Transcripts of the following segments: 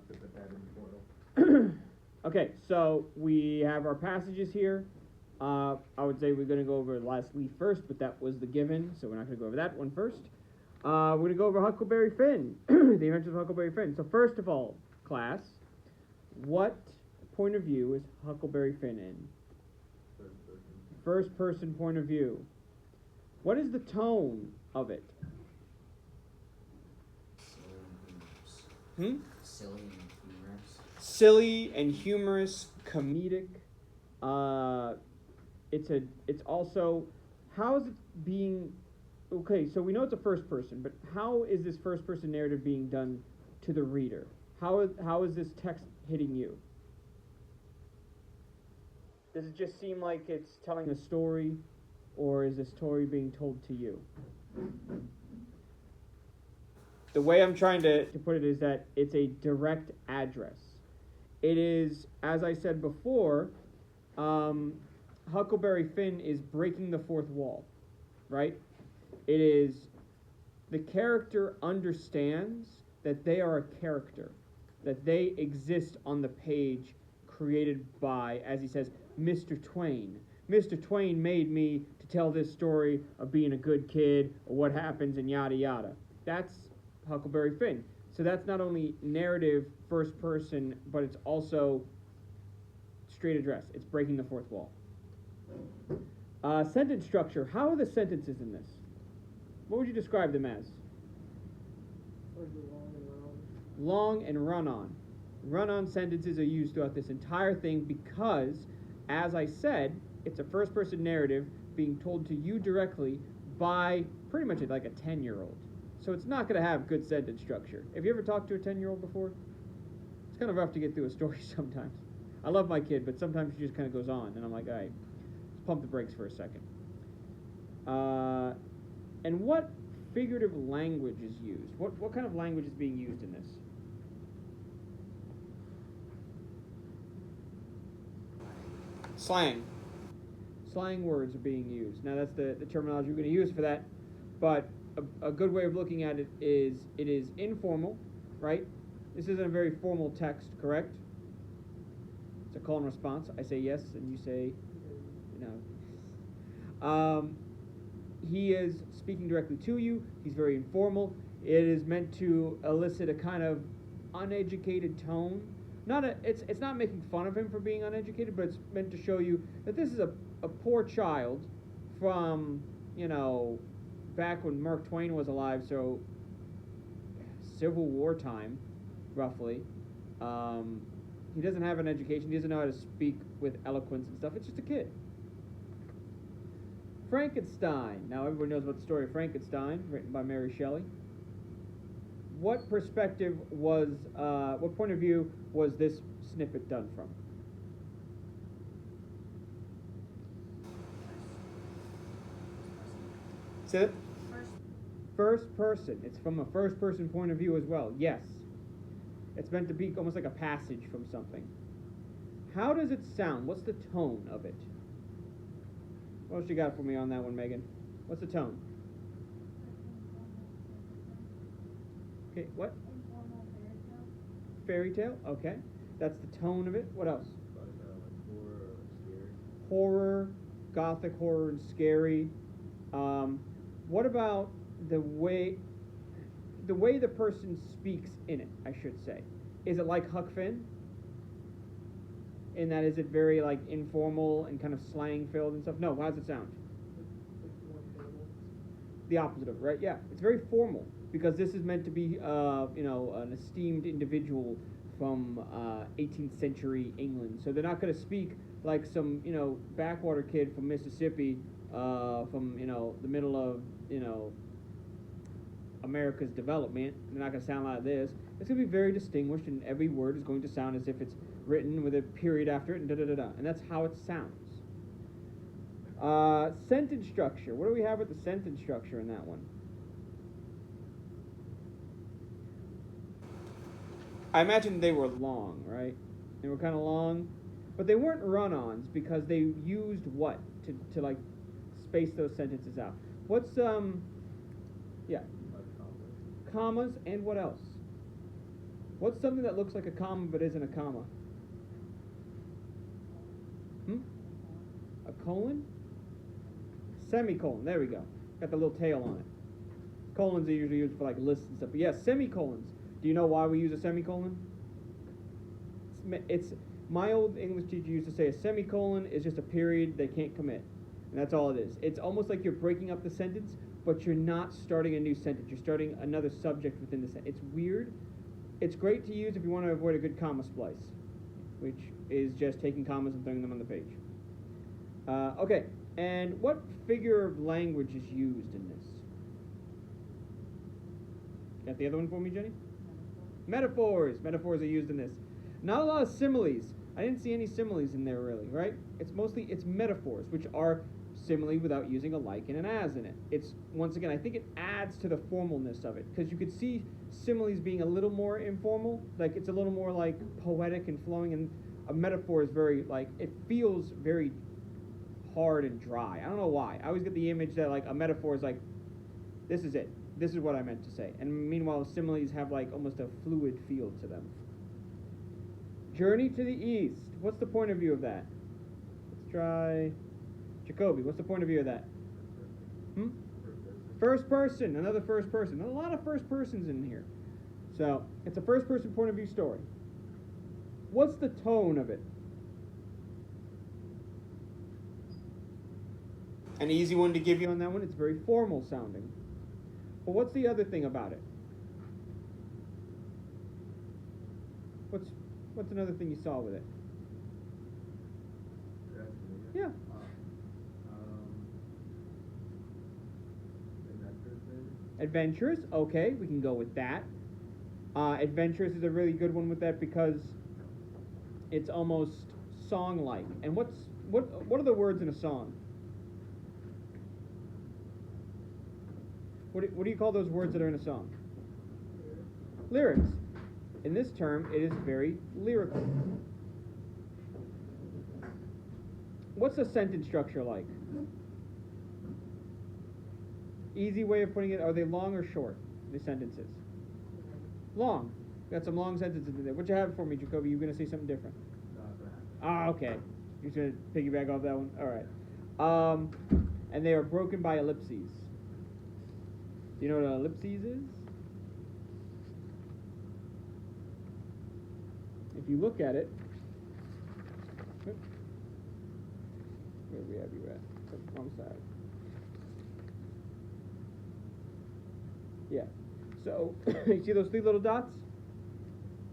to put that in foil. Okay, so we have our passages here. I would say we're going to go over the last leaf first, but that was the given, so we're not going to go over that one first. We're going to go over Huckleberry Finn, the adventures of Huckleberry Finn. So first of all, class, what point of view is Huckleberry Finn in? Third person. First person point of view. What is the tone of it? Silly and humorous. Silly and humorous, comedic. It's also, how is it being, okay, so we know it's a first person, but how is this first person narrative being done to the reader? How is this text hitting you? Does it just seem like it's telling a story, or is the story being told to you? The way I'm trying to put it is that it's a direct address. It is, as I said before, Huckleberry Finn is breaking the fourth wall, right? It is, the character understands that they are a character, that they exist on the page created by, as he says, Mr. Twain. Mr. Twain made me to tell this story of being a good kid, or what happens, and yada yada. That's Huckleberry Finn. So that's not only narrative, first person, but it's also straight address. It's breaking the fourth wall. Sentence structure. How are the sentences in this? What would you describe them as? Long and run-on. Run-on sentences are used throughout this entire thing because, as I said, it's a first-person narrative being told to you directly by pretty much like a 10-year-old. So it's not going to have good sentence structure. Have you ever talked to a 10-year-old before? It's kind of rough to get through a story sometimes. I love my kid, but sometimes she just kind of goes on, and I'm like, all right, let's pump the brakes for a second. And what figurative language is used? What kind of language is being used in this? Slang. Slang words are being used. Now that's the terminology we're going to use for that, but a good way of looking at it is informal, right? This isn't a very formal text, correct? It's a call and response. I say yes, and you say no. He is speaking directly to you. He's very informal. It is meant to elicit a kind of uneducated tone. It's not making fun of him for being uneducated, but it's meant to show you that this is a poor child from, back when Mark Twain was alive, so Civil War time, roughly. He doesn't have an education. He doesn't know how to speak with eloquence and stuff. It's just a kid. Frankenstein. Now everyone knows about the story of Frankenstein, written by Mary Shelley. What perspective was, what point of view was this snippet done from? Say it. First person. It's from a first person point of view as well. Yes. It's meant to be almost like a passage from something. How does it sound? What's the tone of it? What else you got for me on that one, Megan? What's the tone? Okay, what? Fairy tale? Okay. That's the tone of it. What else? Like horror or scary. Horror, gothic horror and scary. What about the way the person speaks in it, I should say? Is it like Huck Finn? In that, is it very like informal and kind of slang filled and stuff? No, how does it sound? The opposite of it, right? Yeah, it's very formal because this is meant to be, an esteemed individual from 18th century England. So they're not going to speak like some, backwater kid from Mississippi, from the middle of America's development. They're not going to sound like this. It's going to be very distinguished, and every word is going to sound as if it's written with a period after it, and da-da-da-da. And that's how it sounds. Sentence structure. What do we have with the sentence structure in that one? I imagine they were long, right? They were kind of long, but they weren't run-ons because they used what to like space those sentences out. What's yeah? Like commas. Commas and what else? What's something that looks like a comma but isn't a comma? A colon? Semicolon. There we go. Got the little tail on it. Colons are usually used for like lists and stuff. But yes, semicolons. Do you know why we use a semicolon? It's my old English teacher used to say a semicolon is just a period they can't commit. And that's all it is. It's almost like you're breaking up the sentence, but you're not starting a new sentence. You're starting another subject within the sentence. It's weird. It's great to use if you want to avoid a good comma splice, which is just taking commas and throwing them on the page. Okay, and what figure of language is used in this? Got the other one for me, Jenny? Metaphors. Metaphors are used in this. Not a lot of similes. I didn't see any similes in there really, right? It's metaphors, which are simile without using a like and an as in it. It's, once again, I think it adds to the formalness of it, because you could see similes being a little more informal, like it's a little more like poetic and flowing, and a metaphor is very, like, it feels very hard and dry. I don't know why. I always get the image that like a metaphor is like, this is it. This is what I meant to say. And meanwhile, similes have like almost a fluid feel to them. Journey to the east. What's the point of view of that? Let's try Jacoby. What's the point of view of that? First person. Another first person. A lot of first persons in here. So it's a first person point of view story. What's the tone of it? An easy one to give you on that one. It's very formal sounding. But what's the other thing about it? What's another thing you saw with it? Yeah. Adventurous. Okay, we can go with that. Adventurous is a really good one with that because it's almost song-like. And what are the words in a song? What do you call those words that are in a song? Lyrics. In this term, it is very lyrical. What's a sentence structure like? Easy way of putting it, are they long or short, the sentences? Long. Got some long sentences in there. What you have for me, Jacoby? You're going to say something different. Okay. You're going to piggyback off that one? All right. And they are broken by ellipses. Do you know what an ellipses is? If you look at it, where we have you at? Wrong side. Yeah. So you see those three little dots?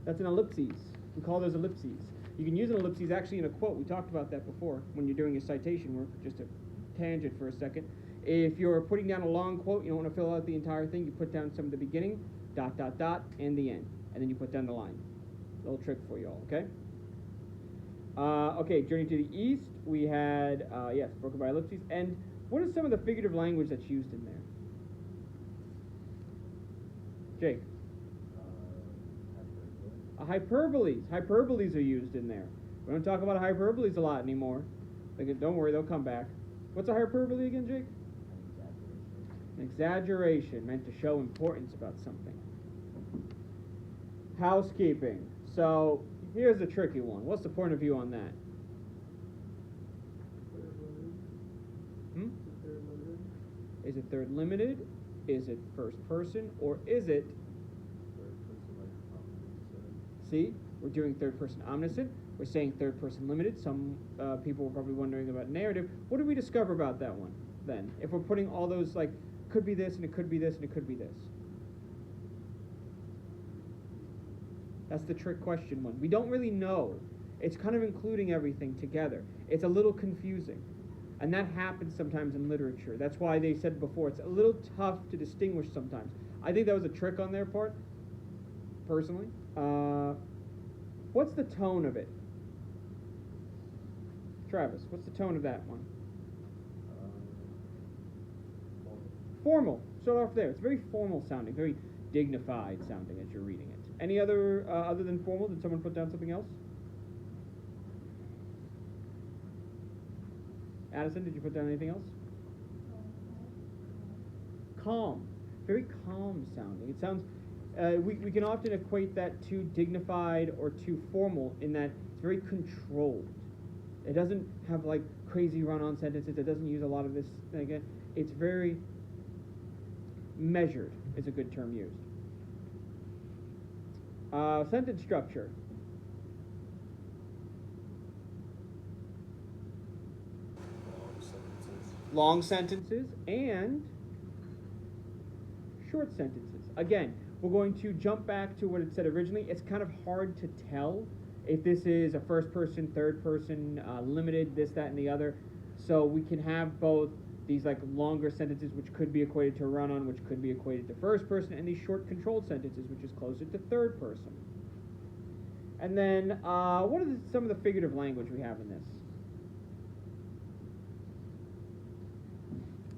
That's an ellipses. We call those ellipses. You can use an ellipses actually in a quote. We talked about that before when you're doing your citation work. Just a tangent for a second. If you're putting down a long quote, you don't want to fill out the entire thing, you put down some of the beginning, ... and the end. And then you put down the line. Little trick for you all, okay? Okay, Journey to the East, we had, yes, broken by ellipses. And what is some of the figurative language that's used in there? Jake? Hyperboles. Hyperboles are used in there. We don't talk about hyperboles a lot anymore. Don't worry, they'll come back. What's a hyperbole again, Jake? An exaggeration meant to show importance about something. Housekeeping. So here's a tricky one. What's the point of view on that? Is it third limited? Is it first person? Or is it... See? We're doing third person omniscient. We're saying third person limited. Some people were probably wondering about narrative. What did we discover about that one then? If we're putting all those, like, could be this, and it could be this, and it could be this. That's the trick question one. We don't really know. It's kind of including everything together. It's a little confusing. And that happens sometimes in literature. That's why they said before, it's a little tough to distinguish sometimes. I think that was a trick on their part, personally. What's the tone of it? Travis, what's the tone of that one? Formal. Start off there. It's very formal sounding, very dignified sounding as you're reading it. Any other than formal? Did someone put down something else? Addison, did you put down anything else? Calm. Very calm sounding. It sounds, we can often equate that to dignified or too formal in that it's very controlled. It doesn't have like crazy run-on sentences. It doesn't use a lot of this thing again. It's very measured is a good term used. Sentence structure. Long sentences and short sentences. Again, we're going to jump back to what it said originally. It's kind of hard to tell if this is a first person, third person, limited, this, that, and the other. So we can have both these like longer sentences, which could be equated to run-on, which could be equated to first person, and these short controlled sentences, which is closer to third person. And then, what are some of the figurative language we have in this?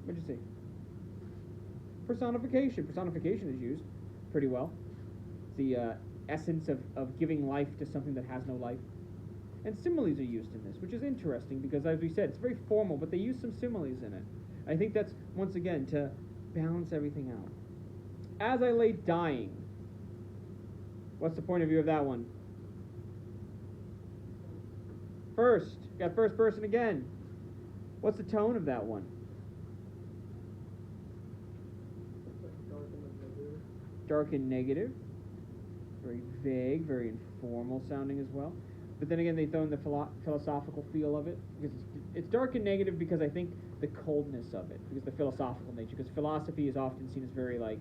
What'd you see? Personification. Personification is used pretty well. It's the essence of giving life to something that has no life. And similes are used in this, which is interesting because, as we said, it's very formal, but they use some similes in it. I think that's, once again, to balance everything out. As I lay dying. What's the point of view of that one? First. Got first person again. What's the tone of that one? Dark and negative. Very vague, very informal sounding as well. But then again, they throw in the philosophical feel of it. Because it's dark and negative because I think the coldness of it. Because the philosophical nature. Because philosophy is often seen as very, like,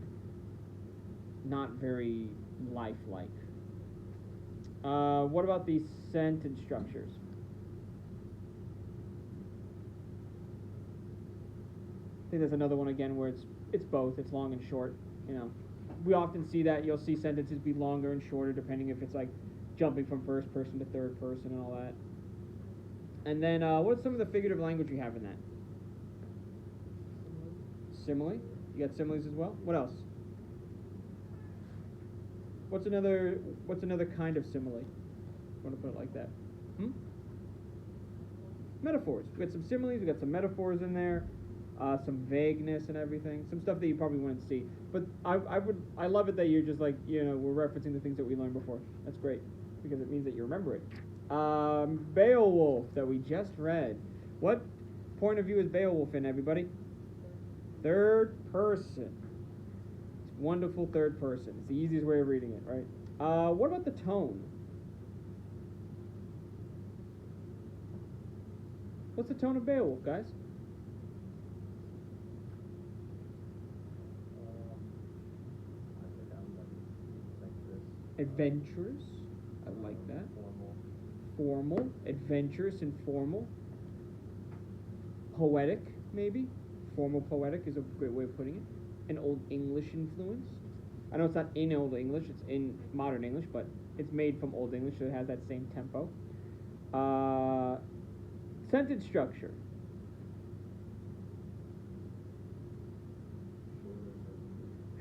not very lifelike. What about these sentence structures? I think there's another one again where it's both. It's long and short, you know. We often see that. You'll see sentences be longer and shorter depending if it's like jumping from first person to third person and all that. And then what's some of the figurative language we have in that? Simile. You got similes as well? What else? What's another kind of simile? I want to put it like that. Metaphors. We got some similes, we got some metaphors in there. Some vagueness and everything, some stuff that you probably wouldn't see. But I love it that you're just like, you know, we're referencing the things that we learned before. That's great because it means that you remember it. Beowulf that we just read. What point of view is Beowulf in, everybody? Third person. It's wonderful third person. It's the easiest way of reading it, right? What about the tone? What's the tone of Beowulf, guys? Adventurous. I like that. Formal. Adventurous and formal. Poetic, maybe. Formal poetic is a great way of putting it. An Old English influence. I know it's not in Old English, it's in modern English, but it's made from Old English, so it has that same tempo. Sentence structure.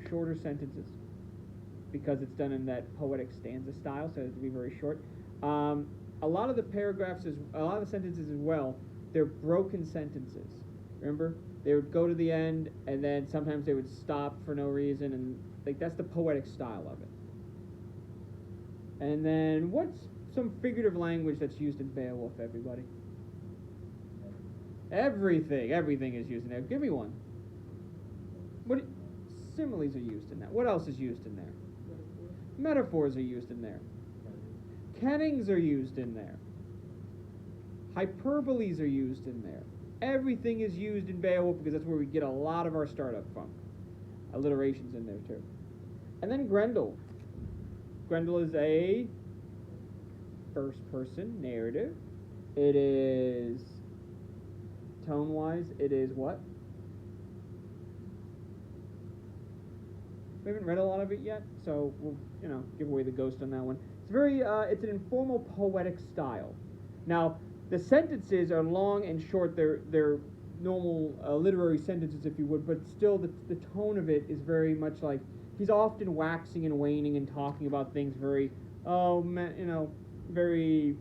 Shorter sentences. Because it's done in that poetic stanza style, so it has to be very short. A lot of the paragraphs, a lot of the sentences as well, they're broken sentences. Remember? They would go to the end, and then sometimes they would stop for no reason, and like that's the poetic style of it. And then, what's some figurative language that's used in Beowulf, everybody? Everything is used in there. Give me one. Similes are used in that. What else is used in there? Metaphors are used in there. Kennings are used in there. Hyperboles are used in there. Everything is used in Beowulf because that's where we get a lot of our startup from. Alliterations in there too. And then Grendel. Grendel is a first-person narrative. It is, tone-wise, it is what? We haven't read a lot of it yet, so we'll, give away the ghost on that one. It's very, it's an informal poetic style. Now, the sentences are long and short. They're normal literary sentences, if you would, but still the tone of it is very much like he's often waxing and waning and talking about things very, very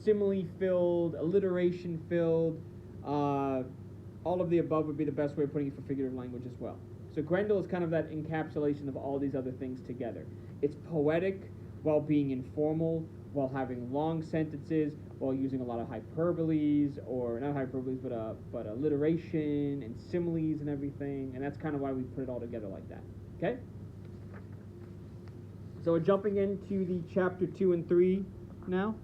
simile-filled, alliteration-filled. All of the above would be the best way of putting it for figurative language as well. So Grendel is kind of that encapsulation of all these other things together. It's poetic while being informal, while having long sentences, while using a lot of hyperboles, or not hyperboles, but alliteration and similes and everything. And that's kind of why we put it all together like that. Okay? So we're jumping into the chapter 2 and 3 now.